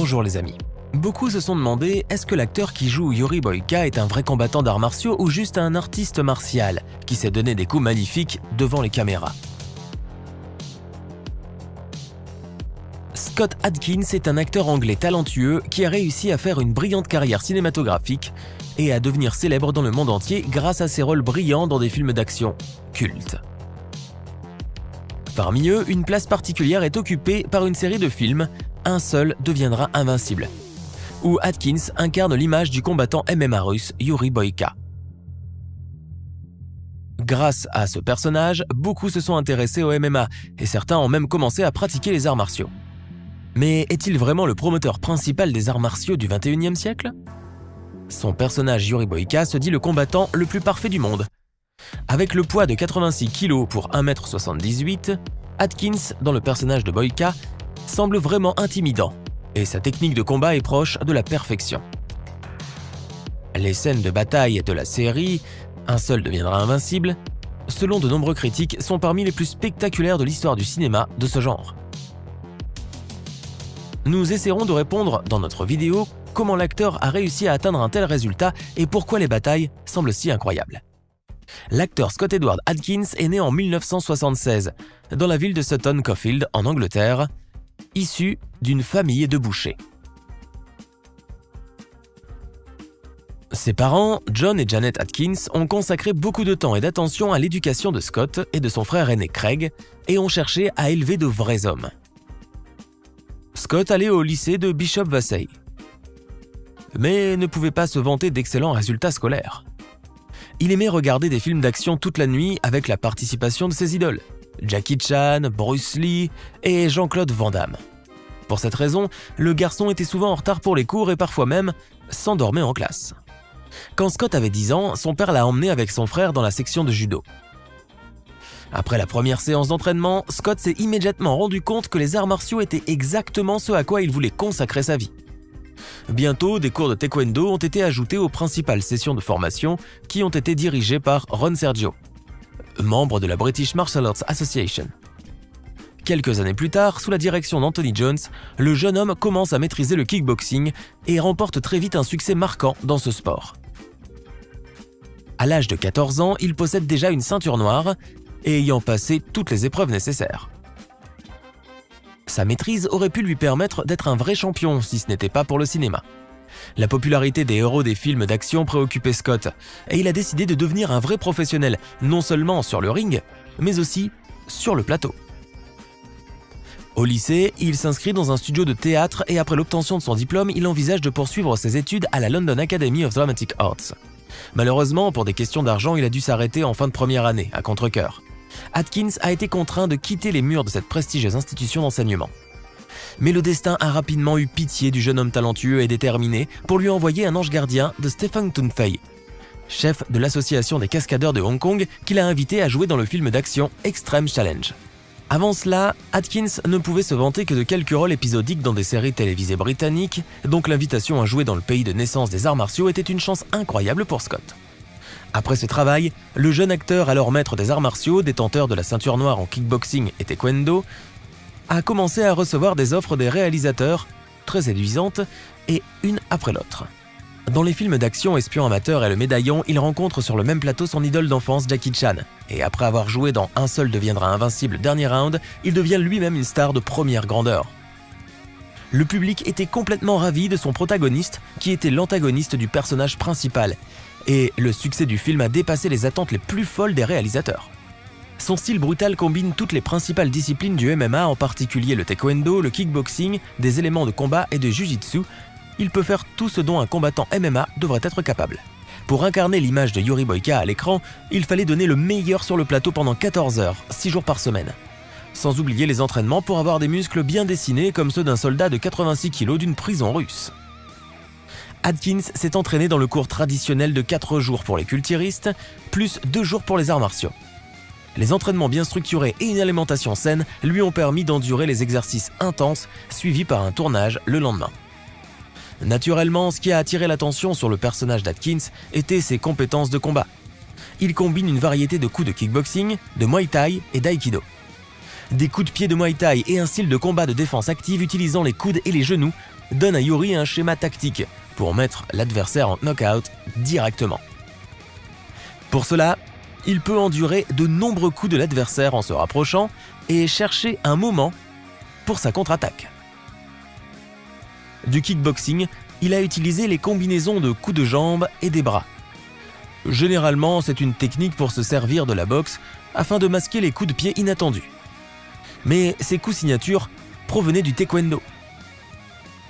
Bonjour les amis. Beaucoup se sont demandé, est-ce que l'acteur qui joue Yuri Boyka est un vrai combattant d'arts martiaux ou juste un artiste martial qui s'est donné des coups magnifiques devant les caméras? Scott Adkins est un acteur anglais talentueux qui a réussi à faire une brillante carrière cinématographique et à devenir célèbre dans le monde entier grâce à ses rôles brillants dans des films d'action cultes. Parmi eux, une place particulière est occupée par une série de films « Un seul deviendra invincible », où Adkins incarne l'image du combattant MMA russe Yuri Boyka. Grâce à ce personnage, beaucoup se sont intéressés au MMA et certains ont même commencé à pratiquer les arts martiaux. Mais est-il vraiment le promoteur principal des arts martiaux du XXIe siècle? Son personnage Yuri Boyka se dit le combattant le plus parfait du monde. Avec le poids de 86 kg pour 1,78 m, Adkins, dans le personnage de Boyka, semble vraiment intimidant et sa technique de combat est proche de la perfection. Les scènes de bataille de la série « Un seul deviendra invincible », selon de nombreux critiques, sont parmi les plus spectaculaires de l'histoire du cinéma de ce genre. Nous essaierons de répondre dans notre vidéo comment l'acteur a réussi à atteindre un tel résultat et pourquoi les batailles semblent si incroyables. L'acteur Scott Edward Adkins est né en 1976 dans la ville de Sutton-Coldfield en Angleterre, issu d'une famille de bouchers. Ses parents, John et Janet Adkins, ont consacré beaucoup de temps et d'attention à l'éducation de Scott et de son frère aîné Craig et ont cherché à élever de vrais hommes. Scott allait au lycée de Bishop Vasey, mais ne pouvait pas se vanter d'excellents résultats scolaires. Il aimait regarder des films d'action toute la nuit avec la participation de ses idoles, Jackie Chan, Bruce Lee et Jean-Claude Van Damme. Pour cette raison, le garçon était souvent en retard pour les cours et parfois même s'endormait en classe. Quand Scott avait 10 ans, son père l'a emmené avec son frère dans la section de judo. Après la première séance d'entraînement, Scott s'est immédiatement rendu compte que les arts martiaux étaient exactement ce à quoi il voulait consacrer sa vie. Bientôt, des cours de taekwondo ont été ajoutés aux principales sessions de formation qui ont été dirigées par Ron Sergio, membre de la British Martial Arts Association. Quelques années plus tard, sous la direction d'Anthony Jones, le jeune homme commence à maîtriser le kickboxing et remporte très vite un succès marquant dans ce sport. À l'âge de 14 ans, il possède déjà une ceinture noire et ayant passé toutes les épreuves nécessaires. Sa maîtrise aurait pu lui permettre d'être un vrai champion si ce n'était pas pour le cinéma. La popularité des héros des films d'action préoccupait Scott et il a décidé de devenir un vrai professionnel, non seulement sur le ring, mais aussi sur le plateau. Au lycée, il s'inscrit dans un studio de théâtre et après l'obtention de son diplôme, il envisage de poursuivre ses études à la London Academy of Dramatic Arts. Malheureusement, pour des questions d'argent, il a dû s'arrêter en fin de première année, à contre-cœur. Atkins a été contraint de quitter les murs de cette prestigieuse institution d'enseignement. Mais le destin a rapidement eu pitié du jeune homme talentueux et déterminé pour lui envoyer un ange gardien de Stephen Tunfei, chef de l'association des cascadeurs de Hong Kong, qu'il a invité à jouer dans le film d'action Extreme Challenge. Avant cela, Atkins ne pouvait se vanter que de quelques rôles épisodiques dans des séries télévisées britanniques, donc l'invitation à jouer dans le pays de naissance des arts martiaux était une chance incroyable pour Scott. Après ce travail, le jeune acteur, alors maître des arts martiaux, détenteur de la ceinture noire en kickboxing et taekwondo, a commencé à recevoir des offres des réalisateurs, très séduisantes, et une après l'autre. Dans les films d'action Espion amateur et Le Médaillon, il rencontre sur le même plateau son idole d'enfance Jackie Chan, et après avoir joué dans Un seul deviendra invincible dernier round, il devient lui-même une star de première grandeur. Le public était complètement ravi de son protagoniste, qui était l'antagoniste du personnage principal, et le succès du film a dépassé les attentes les plus folles des réalisateurs. Son style brutal combine toutes les principales disciplines du MMA, en particulier le taekwondo, le kickboxing, des éléments de combat et de jiu-jitsu. Il peut faire tout ce dont un combattant MMA devrait être capable. Pour incarner l'image de Yuri Boyka à l'écran, il fallait donner le meilleur sur le plateau pendant 14 heures, 6 jours par semaine. Sans oublier les entraînements pour avoir des muscles bien dessinés comme ceux d'un soldat de 86 kg d'une prison russe. Adkins s'est entraîné dans le cours traditionnel de 4 jours pour les culturistes, plus 2 jours pour les arts martiaux. Les entraînements bien structurés et une alimentation saine lui ont permis d'endurer les exercices intenses suivis par un tournage le lendemain. Naturellement, ce qui a attiré l'attention sur le personnage d'Atkins était ses compétences de combat. Il combine une variété de coups de kickboxing, de muay thai et d'aïkido. Des coups de pied de muay thai et un style de combat de défense active utilisant les coudes et les genoux donne à Yuri un schéma tactique pour mettre l'adversaire en knockout directement. Pour cela, il peut endurer de nombreux coups de l'adversaire en se rapprochant et chercher un moment pour sa contre-attaque. Du kickboxing, il a utilisé les combinaisons de coups de jambes et des bras. Généralement, c'est une technique pour se servir de la boxe afin de masquer les coups de pied inattendus. Mais ces coups signatures provenaient du taekwondo.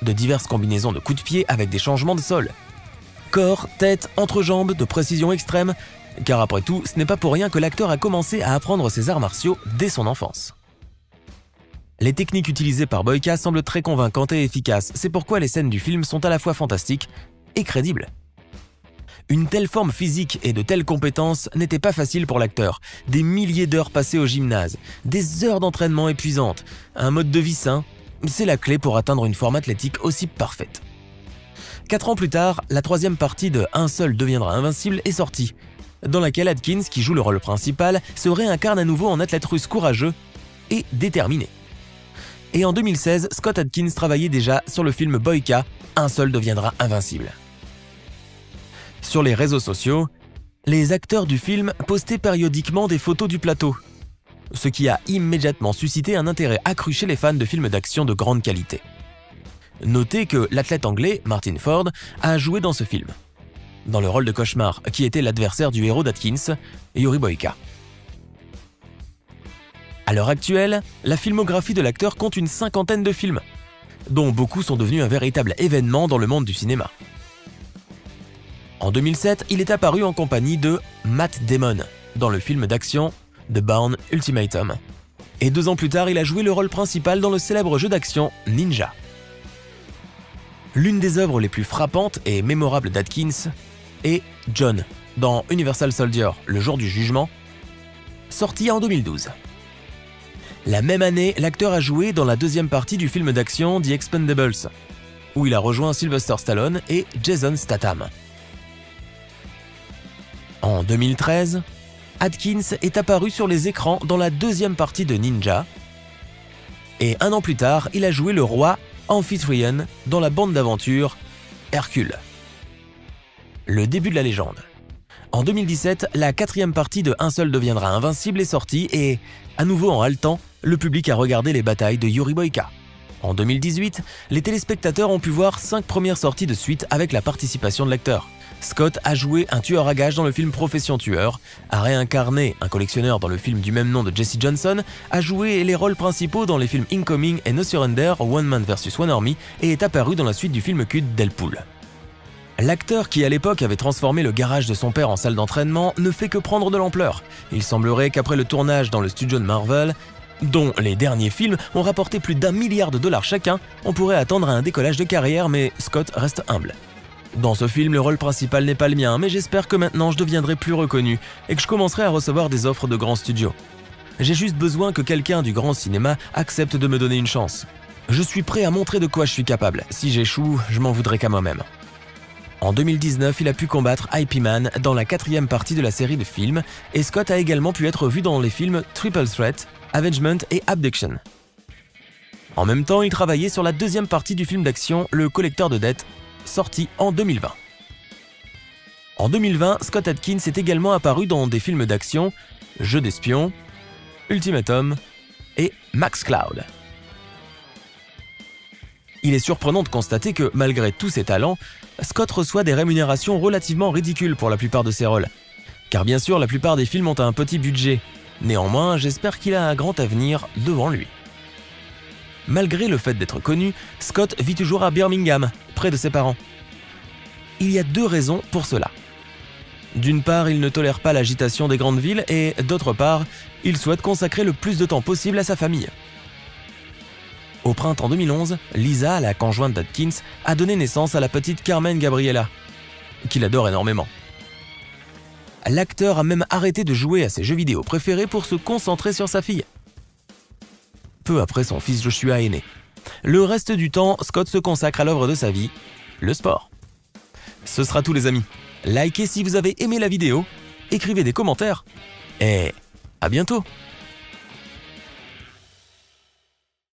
De diverses combinaisons de coups de pied avec des changements de sol. Corps, tête, entrejambe, de précision extrême, car après tout, ce n'est pas pour rien que l'acteur a commencé à apprendre ces arts martiaux dès son enfance. Les techniques utilisées par Boyka semblent très convaincantes et efficaces, c'est pourquoi les scènes du film sont à la fois fantastiques et crédibles. Une telle forme physique et de telles compétences n'étaient pas faciles pour l'acteur. Des milliers d'heures passées au gymnase, des heures d'entraînement épuisantes, un mode de vie sain, c'est la clé pour atteindre une forme athlétique aussi parfaite. 4 ans plus tard, la 3e partie de Un seul deviendra invincible est sortie, dans laquelle Atkins, qui joue le rôle principal, se réincarne à nouveau en athlète russe courageux et déterminé. Et en 2016, Scott Adkins travaillait déjà sur le film Boyka, Un seul deviendra invincible. Sur les réseaux sociaux, les acteurs du film postaient périodiquement des photos du plateau, ce qui a immédiatement suscité un intérêt accru chez les fans de films d'action de grande qualité. Notez que l'athlète anglais, Martin Ford, a joué dans ce film, dans le rôle de Cauchemar, qui était l'adversaire du héros d'Atkins, Yuri Boyka. À l'heure actuelle, la filmographie de l'acteur compte une 50aine de films, dont beaucoup sont devenus un véritable événement dans le monde du cinéma. En 2007, il est apparu en compagnie de Matt Damon dans le film d'action The Bourne Ultimatum. Et 2 ans plus tard, il a joué le rôle principal dans le célèbre jeu d'action Ninja. L'une des œuvres les plus frappantes et mémorables d'Atkins est John dans Universal Soldier, le jour du jugement, sorti en 2012. La même année, l'acteur a joué dans la 2e partie du film d'action The Expendables, où il a rejoint Sylvester Stallone et Jason Statham. En 2013, Atkins est apparu sur les écrans dans la 2e partie de Ninja, et 1 an plus tard, il a joué le roi Amphitryon dans la bande d'aventure Hercule. Le début de la légende. En 2017, la 4e partie de Un seul deviendra invincible est sortie et, à nouveau en haletant, le public a regardé les batailles de Yuri Boyka. En 2018, les téléspectateurs ont pu voir 5 premières sorties de suite avec la participation de l'acteur. Scott a joué un tueur à gages dans le film Profession tueur, a réincarné un collectionneur dans le film du même nom de Jesse Johnson, a joué les rôles principaux dans les films Incoming et No Surrender, One Man vs One Army et est apparu dans la suite du film culte Deadpool. L'acteur qui à l'époque avait transformé le garage de son père en salle d'entraînement ne fait que prendre de l'ampleur. Il semblerait qu'après le tournage dans le studio de Marvel, dont les derniers films ont rapporté plus d'1 milliard de dollars chacun, on pourrait attendre un décollage de carrière, mais Scott reste humble. Dans ce film, le rôle principal n'est pas le mien, mais j'espère que maintenant je deviendrai plus reconnu et que je commencerai à recevoir des offres de grands studios. J'ai juste besoin que quelqu'un du grand cinéma accepte de me donner une chance. Je suis prêt à montrer de quoi je suis capable. Si j'échoue, je m'en voudrais qu'à moi-même. En 2019, il a pu combattre IP Man dans la 4e partie de la série de films, et Scott a également pu être vu dans les films Triple Threat, Avengement et Abduction. En même temps, il travaillait sur la 2e partie du film d'action Le Collecteur de dettes, sorti en 2020. En 2020, Scott Adkins est également apparu dans des films d'action Jeux d'espion, Ultimatum et Max Cloud. Il est surprenant de constater que, malgré tous ses talents, Scott reçoit des rémunérations relativement ridicules pour la plupart de ses rôles. Car bien sûr, la plupart des films ont un petit budget. Néanmoins, j'espère qu'il a un grand avenir devant lui. Malgré le fait d'être connu, Scott vit toujours à Birmingham, près de ses parents. Il y a 2 raisons pour cela. D'une part, il ne tolère pas l'agitation des grandes villes et, d'autre part, il souhaite consacrer le plus de temps possible à sa famille. Au printemps 2011, Lisa, la conjointe d'Atkins, a donné naissance à la petite Carmen Gabriella, qu'il adore énormément. L'acteur a même arrêté de jouer à ses jeux vidéo préférés pour se concentrer sur sa fille. Peu après, son fils Joshua est né. Le reste du temps, Scott se consacre à l'œuvre de sa vie, le sport. Ce sera tout les amis. Likez si vous avez aimé la vidéo, écrivez des commentaires et à bientôt.